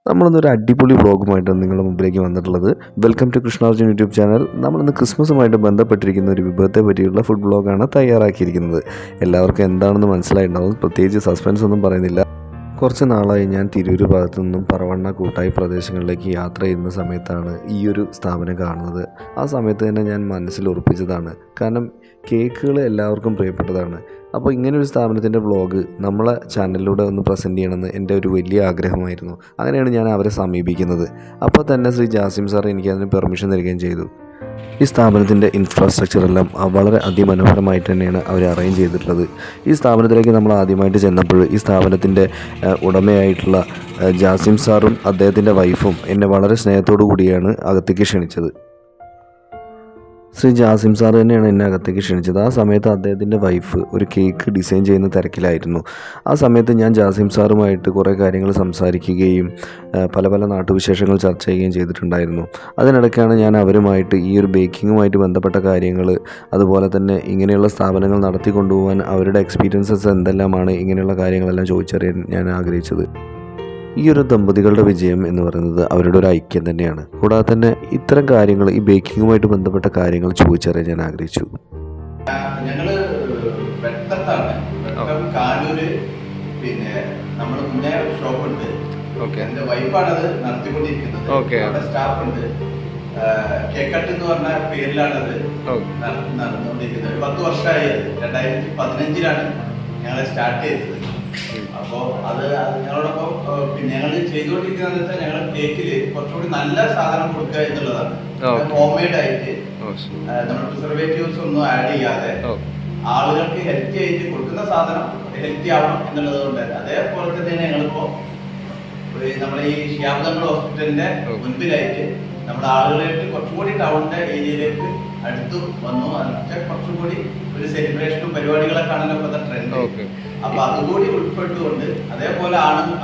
നമ്മളിന്നൊരു അടിപൊളി വ്ളോഗുമായിട്ടാണ് നിങ്ങളുടെ മുമ്പിലേക്ക് വന്നിട്ടുള്ളത്. Welcome to Krishnarjun YouTube channel. നമ്മളിന്ന് ക്രിസ്മസുമായിട്ട് ബന്ധപ്പെട്ടിരിക്കുന്ന ഒരു വിഭവത്തെ പറ്റിയുള്ള ഫുഡ് വ്ളോഗാണ് തയ്യാറാക്കിയിരിക്കുന്നത്. എല്ലാവർക്കും എന്താണെന്ന് മനസ്സിലായിട്ടുണ്ടാവും. പ്രത്യേകിച്ച് സസ്പെൻസ് ഒന്നും പറയുന്നില്ല. കുറച്ച് നാളായി ഞാൻ തിരൂർ ഭാഗത്തു നിന്നും പറവണ്ണ കൂട്ടായി പ്രദേശങ്ങളിലേക്ക് യാത്ര ചെയ്യുന്ന സമയത്താണ് ഈ ഒരു സ്ഥാപനം കാണുന്നത്. ആ സമയത്ത് തന്നെ ഞാൻ മനസ്സിൽ ഉറപ്പിച്ചതാണ്. കാരണം കേക്കുകൾ എല്ലാവർക്കും പ്രിയപ്പെട്ടതാണ്. അപ്പോൾ ഇങ്ങനൊരു സ്ഥാപനത്തിൻ്റെ വ്ളോഗ് നമ്മളെ ചാനലിലൂടെ ഒന്ന് പ്രസൻറ്റ് ചെയ്യണമെന്ന് എൻ്റെ ഒരു വലിയ ആഗ്രഹമായിരുന്നു. അങ്ങനെയാണ് ഞാൻ അവരെ സമീപിക്കുന്നത്. അപ്പോൾ തന്നെ ശ്രീ ജാസിം സാർ എനിക്കതിന് പെർമിഷൻ തരികയും ചെയ്തു. ഈ സ്ഥാപനത്തിൻ്റെ ഇൻഫ്രാസ്ട്രക്ചറെല്ലാം വളരെ അതിമനോഹരമായിട്ട് തന്നെയാണ് അവർ അറേഞ്ച് ചെയ്തിട്ടുള്ളത്. ഈ സ്ഥാപനത്തിലേക്ക് നമ്മൾ ആദ്യമായിട്ട് ചെന്നപ്പോൾ ഈ സ്ഥാപനത്തിൻ്റെ ഉടമയായിട്ടുള്ള ജാസിം സാറും അദ്ദേഹത്തിൻ്റെ വൈഫും എന്നെ വളരെ സ്നേഹത്തോടു കൂടിയാണ് അകത്തേക്ക് ക്ഷണിച്ചത്. ശ്രീ ജാസിം സാർ തന്നെയാണ് എന്നെ അകത്തേക്ക് ക്ഷണിച്ചത്. ആ സമയത്ത് അദ്ദേഹത്തിൻ്റെ വൈഫ് ഒരു കേക്ക് ഡിസൈൻ ചെയ്യുന്ന തിരക്കിലായിരുന്നു. ആ സമയത്ത് ഞാൻ ജാസിം സാറുമായിട്ട് കുറേ കാര്യങ്ങൾ സംസാരിക്കുകയും പല പല നാട്ടുവിശേഷങ്ങൾ ചർച്ച ചെയ്യുകയും ചെയ്തിട്ടുണ്ടായിരുന്നു. അതിനിടയ്ക്കാണ് ഞാൻ അവരുമായിട്ട് ഈ ഒരു ബേക്കിങ്ങുമായിട്ട് ബന്ധപ്പെട്ട കാര്യങ്ങൾ, അതുപോലെ തന്നെ ഇങ്ങനെയുള്ള സ്ഥാപനങ്ങൾ നടത്തി കൊണ്ടുപോകാൻ അവരുടെ എക്സ്പീരിയൻസസ് എന്തെല്ലാമാണ്, ഇങ്ങനെയുള്ള കാര്യങ്ങളെല്ലാം ചോദിച്ചറിയാൻ ഞാൻ ആഗ്രഹിച്ചത്. ഈ ഒരു ദമ്പതികളുടെ വിജയം എന്ന് പറയുന്നത് അവരുടെ ഒരു ഐക്യം തന്നെയാണ്. കൂടാതെ തന്നെ ഇത്തരം കാര്യങ്ങൾ, ഈ ബേക്കിങ്ങുമായിട്ട് ബന്ധപ്പെട്ട കാര്യങ്ങൾ ചോദിച്ചറിയാൻ ഞാൻ ആഗ്രഹിച്ചു. ഞങ്ങള് വെട്ടത്താണ്, കാനൂര്. പിന്നെ നമ്മൾ മുന്നേ ഒരു ഷോപ്പുണ്ട്. എന്റെ വൈഫാണത് നടത്തിക്കൊണ്ടിരിക്കുന്നത്. അവിടെ സ്റ്റാഫ് ഉണ്ട്. കേക്കട്ട് എന്ന് പറഞ്ഞ പേരിലാണത് നടന്നുകൊണ്ടിരിക്കുന്നത്. 10 വർഷമായി. 2015 ഞങ്ങളെ സ്റ്റാർട്ട് ചെയ്തത്. അപ്പോൾ അത് ഞങ്ങളോടൊപ്പം പിന്നെ ഞങ്ങൾ ചെയ്തുകൊണ്ടിരിക്കുന്നത് വെച്ചാൽ ഞങ്ങൾ കേക്കിൽ കുറച്ചുകൂടി നല്ല സാധനം കൊടുക്കുക എന്നുള്ളതാണ്. ഹോം മെയ്ഡ് ആയിട്ട് നമ്മൾ പ്രിസർവേറ്റീവ്സ് ഒന്നും ആഡ് ചെയ്യാതെ ആളുകൾക്ക് ഹെൽത്തി ആയിട്ട് കൊടുക്കുന്ന സാധനം ഹെൽത്തി ആവണം എന്നുള്ളത് കൊണ്ട് അതേപോലെ തന്നെ ഞങ്ങളിപ്പോ നമ്മുടെ ഈ ശ്യാമതങ്ങൾ ഹോസ്പിറ്റലിന്റെ മുൻപിലായിട്ട് നമ്മുടെ ആളുകളായിട്ട് കുറച്ചുകൂടി ടൗണിന്റെ ഏരിയയിലേക്ക് അടുത്തു വന്നു. അതിന്റെ കുറച്ചുകൂടി ഒരു സെലിബ്രേഷനും പരിപാടികളൊക്കെ ആണല്ലോ ട്രെൻഡ്. അപ്പൊ അതുകൂടി ഉൾപ്പെട്ടുകൊണ്ട് അതേപോലെ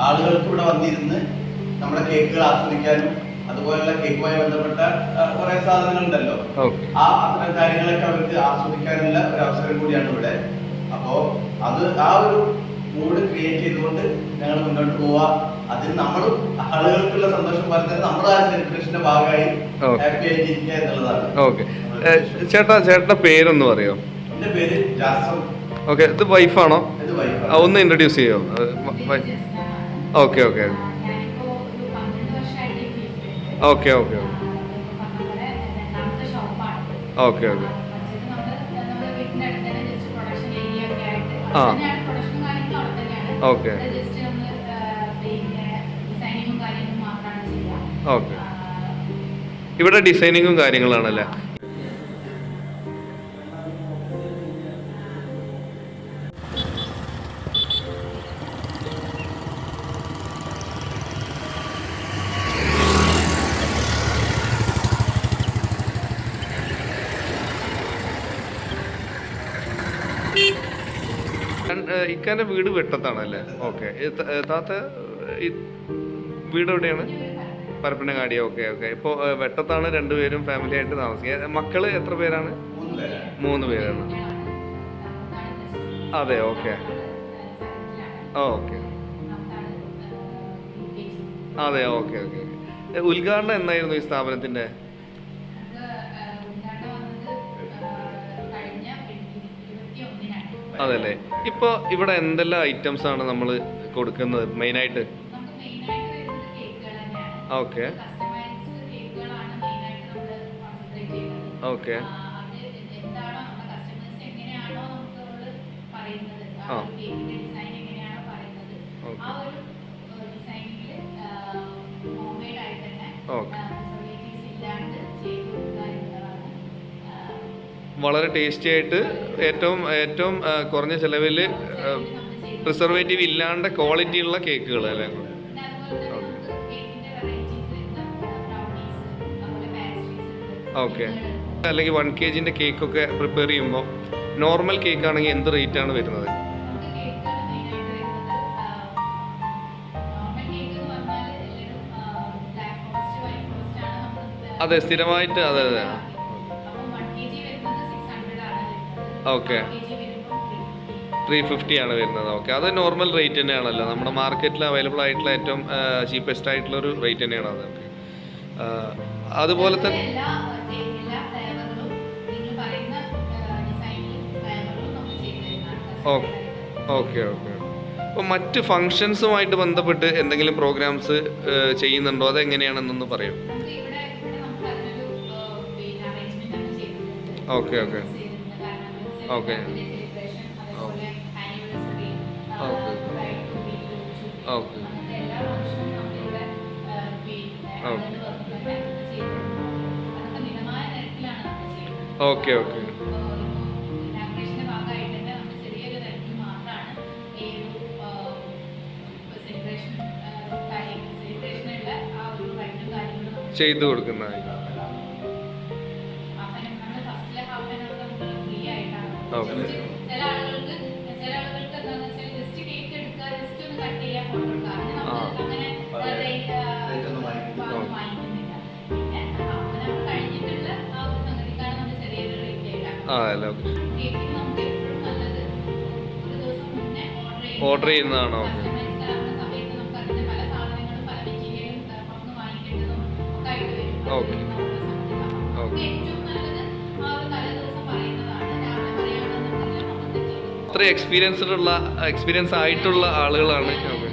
ആളുകൾക്ക് ഇവിടെ വന്നിരുന്ന് നമ്മുടെ കേക്കുകൾ ആസ്വദിക്കാനും അതുപോലുള്ള കേക്കുമായി ബന്ധപ്പെട്ട കുറെ സാധനങ്ങൾ ഉണ്ടല്ലോ, അത്തരം കാര്യങ്ങളൊക്കെ അവർക്ക് ആസ്വദിക്കാനുള്ള ഒരു അവസരം കൂടിയാണ് ഇവിടെ. അപ്പോ അത് ആ ഒരു മൂഡ് ക്രിയേറ്റ് ചെയ്തുകൊണ്ട് ഞങ്ങൾ മുന്നോട്ട് പോവാ. അതിന് നമ്മളും ആളുകൾക്കുള്ള സന്തോഷം പറഞ്ഞാൽ നമ്മൾ ആ സെലിബ്രേഷന്റെ ഭാഗമായി ഹാപ്പി ആയിട്ടിരിക്കുക എന്നുള്ളതാണ്. ചേട്ടന്റെ പേരൊന്ന് പറയോ? എന്റെ പേര് ജാസം. ഓക്കെ, ഇത് വൈഫാണോ? ഒന്ന് ഇൻട്രൊഡ്യൂസ് ചെയ്യോ? Okay okay okay okay okay okay ആ ഓക്കെ ഓക്കെ. ഇവിടെ ഡിസൈനിങ്ങും കാര്യങ്ങളാണല്ലേ? ഇക്കാന്റെ വീട് വെട്ടത്താണല്ലേ? ഓക്കെ. താത്ത വീട് എവിടെയാണ്? പരപ്പനങ്ങാടി. Okay okay. ഇപ്പോൾ വെട്ടത്താണ് രണ്ടുപേരും ഫാമിലി ആയിട്ട് താമസിക്കുക. മക്കള് എത്ര പേരാണ്? 3 പേരാണ്. അതെ. Okay okay. അതെ. Okay okay okay. ഉദ്ഘാടനം എന്നായിരുന്നു ഈ സ്ഥാപനത്തിന്റെ? അതല്ലേ. ഇപ്പോൾ ഇവിടെ എന്തെല്ലാം ഐറ്റംസ് ആണ് നമ്മൾ കൊടുക്കുന്നത് മെയിനായിട്ട്? ഓക്കെ ഓക്കെ ആ ഓക്കെ. വളരെ ടേസ്റ്റി ആയിട്ട് ഏറ്റവും ഏറ്റവും കുറഞ്ഞ ചിലവിൽ പ്രിസർവേറ്റീവ് ഇല്ലാണ്ട് ക്വാളിറ്റി ഉള്ള കേക്കുകൾ അല്ലേ? ഓക്കെ. അല്ലെങ്കിൽ 1 kg കേക്കൊക്കെ പ്രിപ്പയർ ചെയ്യുമ്പോൾ നോർമൽ കേക്ക് ആണെങ്കിൽ എന്ത് റേറ്റ് ആണ് വരുന്നത്? അതെ, സ്ഥിരമായിട്ട്. അതെ അതെ. ഓക്കെ. 350 ആണ് വരുന്നത്. ഓക്കെ, അത് നോർമൽ റേറ്റ് തന്നെയാണല്ലോ, നമ്മുടെ മാർക്കറ്റിൽ അവൈലബിൾ ആയിട്ടുള്ള ഏറ്റവും ചീപ്പസ്റ്റ് ആയിട്ടുള്ള ഒരു റേറ്റ് തന്നെയാണ് അത്. അതുപോലെ തന്നെ ഓക്കെ ഓക്കെ ഓക്കെ. അപ്പോൾ മറ്റ് ഫങ്ഷൻസുമായിട്ട് ബന്ധപ്പെട്ട് എന്തെങ്കിലും പ്രോഗ്രാംസ് ചെയ്യുന്നുണ്ടോ, അതെങ്ങനെയാണെന്നൊന്ന് പറയും? Okay okay okay okay okay okay ചെയ്തു കൊടുക്കുന്നതായി. ഓക്കെ ആ അല്ല ഓക്കെ, ഓർഡർ ചെയ്യുന്നതാണോ? Okay okay. അത്ര എക്സ്പീരിയൻസ് ആയിട്ടുള്ള ആളുകളാണ്. Okay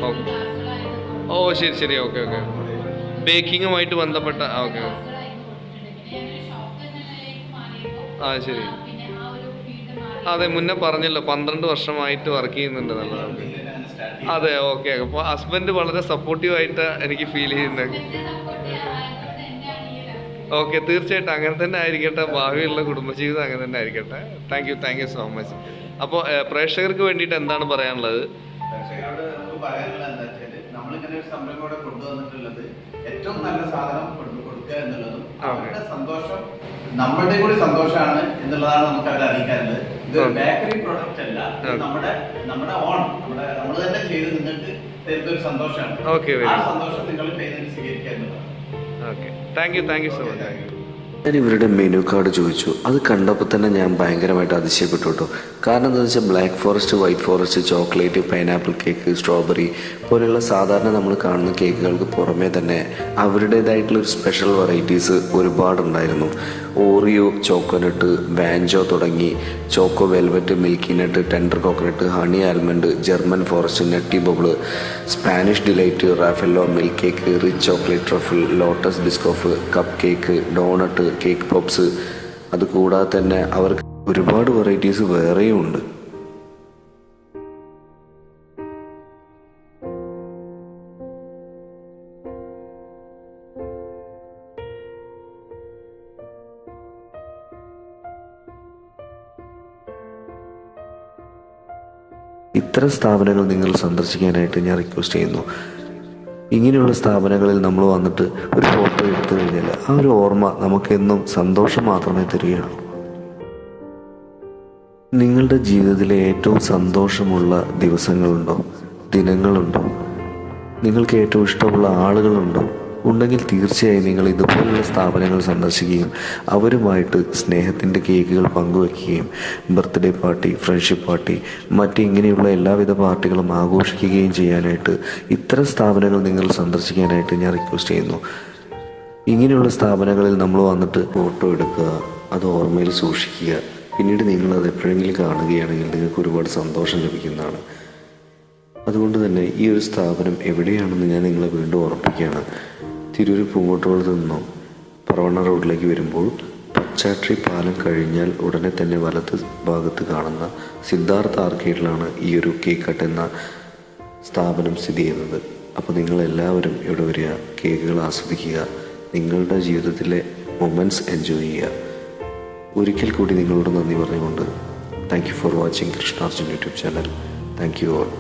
okay. ഓ ശരി ശരി. Okay okay. ബേക്കിങ്ങുമായിട്ട് ബന്ധപ്പെട്ട ഓക്കെ. ആ ശരി. അതെ, മുന്നേ പറഞ്ഞല്ലോ 12 വർഷമായിട്ട് വർക്ക് ചെയ്യുന്നുണ്ട് നല്ലതാണ്. അതെ ഓക്കെ. അപ്പോൾ ഹസ്ബൻഡ് വളരെ സപ്പോർട്ടീവായിട്ട് എനിക്ക് ഫീൽ ചെയ്യുന്നുണ്ട്. ഓക്കെ, തീർച്ചയായിട്ടും അങ്ങനെ തന്നെ ആയിരിക്കട്ടെ, ഭാവിയുള്ള കുടുംബജീവിതം അങ്ങനെ തന്നെ ആയിരിക്കട്ടെ. Thank you so much. അപ്പോൾ പ്രേക്ഷകർക്ക് വേണ്ടിയിട്ട് എന്താണ് പറയാനുള്ളത്? പ്രേക്ഷകരോട് നമുക്ക് പറയാനുള്ളത് എന്താ വെച്ചാൽ, നമ്മളിങ്ങനെ ഒരു സംരംഭം ഇവിടെ കൊണ്ടുവന്നിട്ടുള്ളത് ഏറ്റവും നല്ല സാധനം കൊടുക്കുക എന്നുള്ളതും അവരുടെ സന്തോഷം നമ്മളുടെ കൂടി സന്തോഷമാണ് എന്നുള്ളതാണ് നമുക്ക് അവരെ അറിയിക്കാറുള്ളത്. ഇത് ബേക്കറി പ്രൊഡക്റ്റ് അല്ല, നമ്മുടെ ഓൺ നമ്മൾ തന്നെ ചെയ്ത് നിങ്ങൾക്ക് തരുന്ന ഒരു സന്തോഷമാണ്. ആ സന്തോഷം നിങ്ങൾ പേരിൽ സ്വീകരിക്കുക എന്നുള്ളതാണ്. Okay, thank you so much. ഞാൻ ഇവരുടെ മെനു കാർഡ് ചോദിച്ചു. അത് കണ്ടപ്പോൾ തന്നെ ഞാൻ ഭയങ്കരമായിട്ട് അതിശയപ്പെട്ടു കേട്ടോ. കാരണം എന്താണെന്ന് വെച്ചാൽ black forest, white forest, chocolate, pineapple cake, strawberry പോലെയുള്ള സാധാരണ നമ്മൾ കാണുന്ന കേക്കുകൾക്ക് പുറമേ തന്നെ അവരുടേതായിട്ടുള്ളൊരു സ്പെഷ്യൽ വെറൈറ്റീസ് ഒരുപാടുണ്ടായിരുന്നു. ഓറിയോ, ചോക്കോനട്ട്, വാഞ്ചോ തുടങ്ങി choco velvet, milky nut, tender coconut, honey almond, German forest, nutty bubble, Spanish delight, Raffaello, milk cake, rich chocolate truffle, Lotus Biscoff, cupcake, doughnut, cake pops. അതുകൂടാതെ തന്നെ അവർക്ക് ഒരുപാട് varieties വേറെയും ഉണ്ട്. ഇത്തരം സ്ഥാപനങ്ങൾ നിങ്ങൾ സന്ദർശിക്കാനായിട്ട് ഞാൻ റിക്വസ്റ്റ് ചെയ്യുന്നു. ഇങ്ങനെയുള്ള സ്ഥാപനങ്ങളിൽ നമ്മൾ വന്നിട്ട് ഒരു ഫോട്ടോ എടുത്തു കഴിഞ്ഞാൽ ആ ഒരു ഓർമ്മ നമുക്കെന്നും സന്തോഷം മാത്രമേ തരികയുള്ളൂ. നിങ്ങളുടെ ജീവിതത്തിലെ ഏറ്റവും സന്തോഷമുള്ള ദിവസങ്ങളുണ്ടോ, ദിനങ്ങളുണ്ടോ? നിങ്ങൾക്ക് ഏറ്റവും ഇഷ്ടമുള്ള ആളുകളുണ്ടോ? ഉണ്ടെങ്കിൽ തീർച്ചയായും നിങ്ങൾ ഇതുപോലുള്ള സ്ഥാപനങ്ങൾ സന്ദർശിക്കുകയും അവരുമായിട്ട് സ്നേഹത്തിൻ്റെ കേക്കുകൾ പങ്കുവയ്ക്കുകയും ബർത്ത്ഡേ പാർട്ടി, ഫ്രണ്ട്ഷിപ്പ് പാർട്ടി, ഇങ്ങനെയുള്ള എല്ലാവിധ പാർട്ടികളും ആഘോഷിക്കുകയും ചെയ്യാനായിട്ട് ഇത്തരം സ്ഥാപനങ്ങൾ നിങ്ങൾ സന്ദർശിക്കാനായിട്ട് ഞാൻ റിക്വസ്റ്റ് ചെയ്യുന്നു. ഇങ്ങനെയുള്ള സ്ഥാപനങ്ങളിൽ നമ്മൾ വന്നിട്ട് ഫോട്ടോ എടുക്കുക, അത് ഓർമ്മയിൽ സൂക്ഷിക്കുക. പിന്നീട് നിങ്ങളത് എപ്പോഴെങ്കിലും കാണുകയാണെങ്കിൽ നിങ്ങൾക്ക് ഒരുപാട് സന്തോഷം ലഭിക്കുന്നതാണ്. അതുകൊണ്ട് തന്നെ ഈ ഒരു സ്ഥാപനം എവിടെയാണെന്ന് ഞാൻ നിങ്ങളെ വീണ്ടും ഓർമ്മിപ്പിക്കുകയാണ്. തിരൂർ പൂങ്കോട്ടുകുളത്ത് നിന്നും പറവണ്ണ റോഡിലേക്ക് വരുമ്പോൾ പച്ചാട്രി പാലം കഴിഞ്ഞാൽ ഉടനെ തന്നെ വലത്ത് ഭാഗത്ത് കാണുന്ന സിദ്ധാർത്ഥ ആർക്കേഡിലാണ് ഈ ഒരു കേക്ക് കട്ട് എന്ന സ്ഥാപനം സ്ഥിതി ചെയ്യുന്നത്. അപ്പോൾ നിങ്ങളെല്ലാവരും ഇവിടെ വരിക, കേക്കുകൾ ആസ്വദിക്കുക, നിങ്ങളുടെ ജീവിതത്തിലെ മൊമെൻറ്റ്സ് എൻജോയ് ചെയ്യുക. ഒരിക്കൽ കൂടി നിങ്ങളോട് നന്ദി പറഞ്ഞുകൊണ്ട് thank you for watching Krishnarjun YouTube channel. Thank you all.